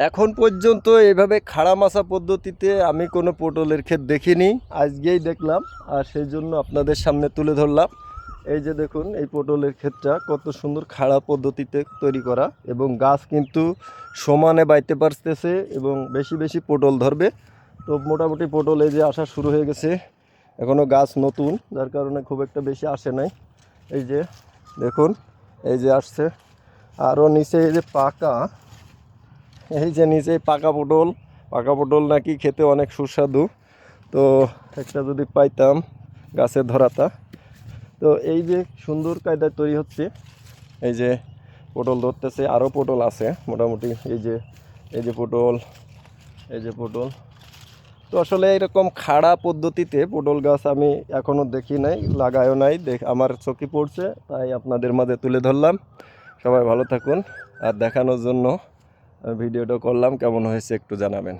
এখন পর্যন্ত এভাবে খাড়া মাছা পদ্ধতিতে আমি কোনো পটলের ক্ষেত দেখিনি, আজকেই দেখলাম। আর সেই জন্য আপনাদের সামনে তুলে ধরলাম। এই যে দেখুন, এই পটলের ক্ষেতটা কত সুন্দর খাড়া পদ্ধতিতে তৈরি করা, এবং গাছ কিন্তু সমানে বাইতে পারতেছে এবং বেশি বেশি পটল ধরবে। তো মোটামুটি পটল এই যে আসা শুরু হয়ে গেছে। এখনও গাছ নতুন, যার কারণে খুব একটা বেশি আসে নাই। এই যে দেখুন, এই যে আসছে। আরও নিচে এই যে পাকা, এই যে নিচে পাকা পটল নাকি খেতে অনেক সুস্বাদু। তো একটা যদি পাইতাম গাছে ধরাতা। তো এই যে সুন্দর কায়দায় তৈরি হচ্ছে, এই যে পটল ধরতেছে, আরও পটল আছে মোটামুটি। এই যে পটল, এই যে পটল। তো আসলে এরকম খাড়া পদ্ধতিতে পটল গাছ আমি এখনও দেখি নাই, লাগায়ও নাই, আমার চোখে পড়ছে, তাই আপনাদের মাঝে তুলে ধরলাম। সবাই ভালো থাকুন। আর দেখানোর জন্য ভিডিওটা করলাম, কেমন হয়েছে একটু জানাবেন।